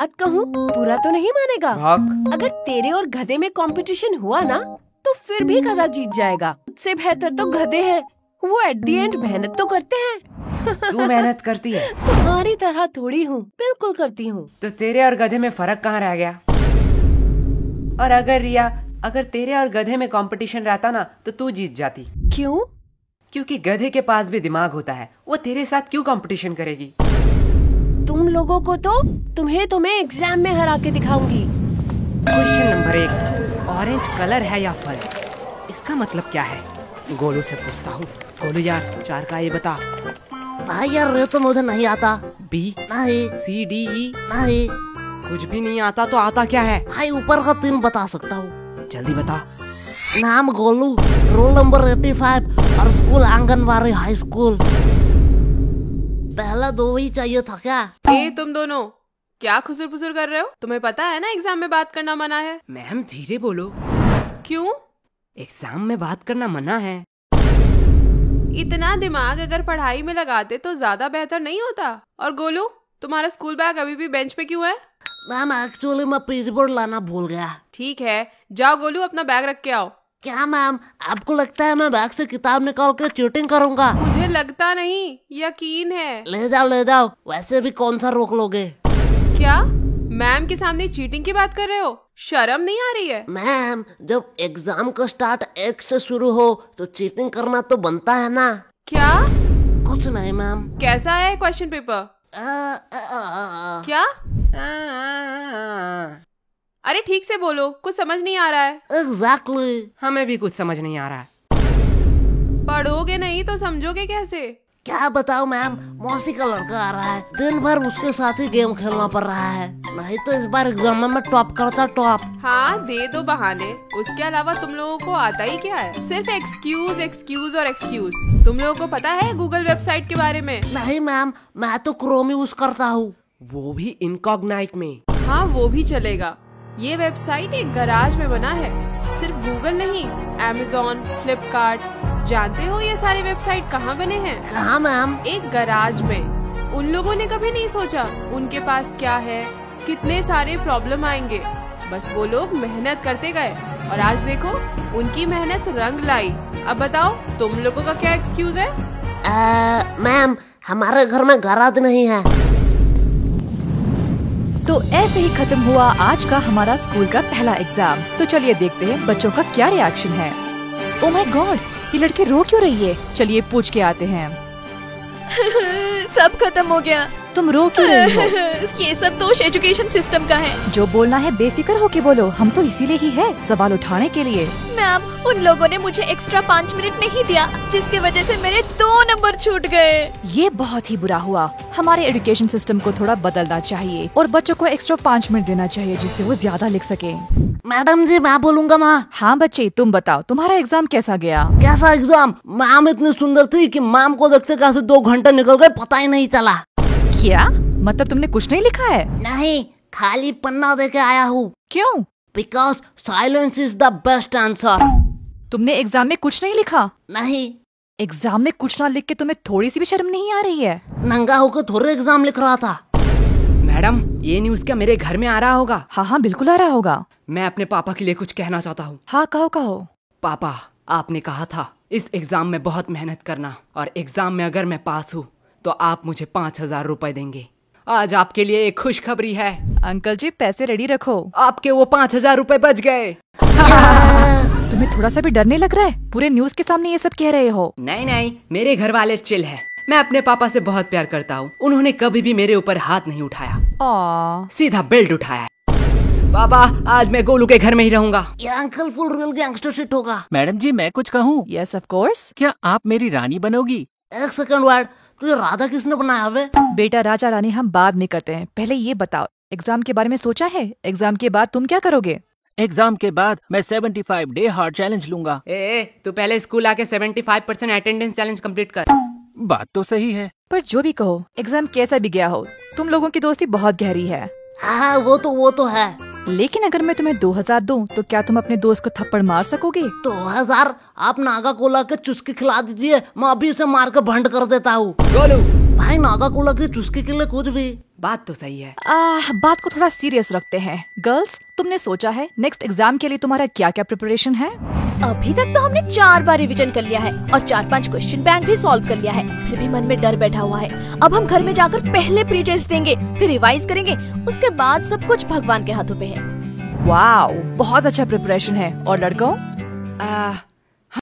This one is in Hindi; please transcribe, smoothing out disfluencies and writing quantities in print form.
आज कहूँ बुरा तो नहीं मानेगा। अगर तेरे और गधे में कंपटीशन हुआ ना तो फिर भी गधा जीत जाएगा। उससे बेहतर तो गधे हैं, वो एट द एंड मेहनत तो करते हैं। तू मेहनत करती है? तुम्हारी तरह थोड़ी हूँ, बिल्कुल करती हूँ। तो तेरे और गधे में फर्क कहाँ रह गया? और अगर रिया, अगर तेरे और गधे में कंपटीशन रहता ना तो तू जीत जाती। क्यों? क्योंकि गधे के पास भी दिमाग होता है, वो तेरे साथ क्यों कंपटीशन करेगी? तुम लोगों को तो तुम्हें एग्जाम में हरा के दिखाऊंगी। क्वेश्चन नंबर 1, ऑरेंज कलर है या फल? इसका मतलब क्या है? गोलू से पूछता हूँ। गोलू यार 4 का ये बता। भाई यार ये तो मुझे नहीं आता। बी नहीं। सी डी ई नहीं। कुछ भी नहीं आता तो आता क्या है? भाई ऊपर का 3 बता सकता हूँ। जल्दी बता। नाम गोलू, रोल नंबर 85 और स्कूल आंगनबाड़ी हाई स्कूल। पहला 2 ही चाहिए था क्या? तुम दोनों क्या खुसुर फुसुर कर रहे हो? तुम्हें पता है ना एग्जाम में बात करना मना है। मैम धीरे बोलो। क्यों? एग्जाम में बात करना मना है। इतना दिमाग अगर पढ़ाई में लगाते तो ज्यादा बेहतर नहीं होता। और गोलू, तुम्हारा स्कूल बैग अभी भी बेंच पे क्यों है? मैम एक्चुअली मैं पीजी बोर्ड लाना भूल गया। ठीक है, जाओ गोलू अपना बैग रख के आओ। क्या मैम, आपको लगता है मैं बैग से किताब निकाल के चीटिंग करूंगा? मुझे लगता नहीं, यकीन है। ले जाओ, वैसे भी कौन सा रोक लोगे? क्या मैम के सामने चीटिंग की बात कर रहे हो? शर्म नहीं आ रही है? मैम जब एग्जाम का स्टार्ट 1 से शुरू हो तो चीटिंग करना तो बनता है ना। क्या? कुछ नहीं मैम। कैसा है क्वेश्चन पेपर? क्या? अरे ठीक से बोलो, कुछ समझ नहीं आ रहा है। एग्जैक्टली। हमें भी कुछ समझ नहीं आ रहा है। पढ़ोगे नहीं तो समझोगे कैसे? क्या बताओ मैम, मौसी का लड़का आ रहा है, दिन भर उसके साथ ही गेम खेलना पड़ रहा है। नहीं तो इस बार एग्जाम में मैं टॉप करता टॉप। हाँ दे दो बहाने, उसके अलावा तुम लोगों को आता ही क्या है? सिर्फ एक्सक्यूज और एक्सक्यूज। तुम लोगों को पता है गूगल वेबसाइट के बारे में? नहीं मैम, मैं तो क्रोम यूज करता हूँ। वो भी इनकॉग्नाइट में। हाँ वो भी चलेगा। ये वेबसाइट एक गराज में बना है। सिर्फ गूगल नहीं, Amazon, फ्लिपकार्ट, जानते हो ये सारे वेबसाइट कहाँ बने हैं? कहाँ मैम? एक गराज में। उन लोगों ने कभी नहीं सोचा उनके पास क्या है, कितने सारे प्रॉब्लम आएंगे। बस वो लोग मेहनत करते गए और आज देखो उनकी मेहनत रंग लाई। अब बताओ तुम लोगों का क्या एक्सक्यूज है? मैम हमारे घर में गराज नहीं है। तो ऐसे ही खत्म हुआ आज का हमारा स्कूल का पहला एग्जाम। तो चलिए देखते हैं बच्चों का क्या रिएक्शन है। ओह माय गॉड, ये लड़की रो क्यों रही है? चलिए पूछ के आते हैं। सब खत्म हो गया। तुम रो क्यों रही हो? ये सब दोष एजुकेशन सिस्टम का है। जो बोलना है बेफिक्र होके बोलो, हम तो इसीलिए ही है, सवाल उठाने के लिए। मैम उन लोगों ने मुझे एक्स्ट्रा 5 मिनट नहीं दिया, जिसकी वजह से मेरे 2 नंबर छूट गए। ये बहुत ही बुरा हुआ। हमारे एजुकेशन सिस्टम को थोड़ा बदलना चाहिए और बच्चों को एक्स्ट्रा 5 मिनट देना चाहिए जिससे वो ज्यादा लिख सके। मैडम जी मैं बोलूँगा माँ। हाँ बच्चे तुम बताओ, तुम्हारा एग्जाम कैसा गया? कैसा एग्जाम? मैम इतनी सुंदर थी कि मैम को देखते कैसे 2 घंटे निकल गए पता ही नहीं चला। क्या मतलब तुमने कुछ नहीं लिखा है? नहीं, खाली पन्ना देके आया हूँ। क्यों? Because silence is the best answer. तुमने एग्जाम में कुछ नहीं लिखा? नहीं। एग्जाम में कुछ ना लिख के तुम्हें थोड़ी सी भी शर्म नहीं आ रही है? नंगा होकर थोड़े एग्जाम लिख रहा था। मैडम ये न्यूज़ क्या मेरे घर में आ रहा होगा? हाँ बिल्कुल आ रहा होगा। मैं अपने पापा के लिए कुछ कहना चाहता हूँ। हाँ कहो। पापा आपने कहा था इस एग्जाम में बहुत मेहनत करना और एग्जाम में अगर मैं पास हूँ तो आप मुझे 5000 रुपए देंगे। आज आपके लिए एक खुशखबरी है। अंकल जी पैसे रेडी रखो। आपके वो 5000 रुपए बच गए। तुम्हें थोड़ा सा भी डर नहीं लग रहा है? पूरे न्यूज़ के सामने ये सब कह रहे हो। नहीं, मेरे घर वाले चिल है। मैं अपने पापा से बहुत प्यार करता हूँ। उन्होंने कभी भी मेरे ऊपर हाथ नहीं उठाया, सीधा बेल्ट उठाया। पापा आज मैं गोलू के घर में ही रहूंगा। ये uncle full real gangster shit होगा। मैडम जी मैं कुछ कहूँ? Yes of course. क्या आप मेरी रानी बनोगी? एक सेकंड वर्ड, तुझे राधा किसने बनाया वे? बेटा राजा रानी हम बाद में करते हैं, पहले ये बताओ एग्जाम के बारे में सोचा है? एग्जाम के बाद तुम क्या करोगे? एग्जाम के बाद मैं 75 डे हार्ड चैलेंज लूंगा। तू पहले स्कूल आके 75% अटेंडेंस चैलेंज कंप्लीट कर। बात तो सही है, पर जो भी कहो एग्जाम कैसा भी गया हो तुम लोगों की दोस्ती बहुत गहरी है। हाँ वो तो है। लेकिन अगर मैं तुम्हें 2000 दूं तो क्या तुम अपने दोस्त को थप्पड़ मार सकोगे? 2000? आप नागा कोला के चुस्की खिला दीजिए, मैं अभी इसे मार के भंड कर देता हूँ। गोलू भाई नागा कोला की चुस्की के लिए कुछ भी। बात तो सही है। बात को थोड़ा सीरियस रखते हैं। गर्ल्स, तुमने सोचा है नेक्स्ट एग्जाम के लिए तुम्हारा क्या क्या प्रिपरेशन है? अभी तक तो हमने 4 बार रिवीजन कर लिया है और 4-5 क्वेश्चन बैंक भी सॉल्व कर लिया है। फिर भी मन में डर बैठा हुआ है। अब हम घर में जाकर पहले प्री टेस्ट देंगे, फिर रिवाइज करेंगे, उसके बाद सब कुछ भगवान के हाथों पे है। वाओ, बहुत अच्छा प्रिपरेशन है। और लड़कों?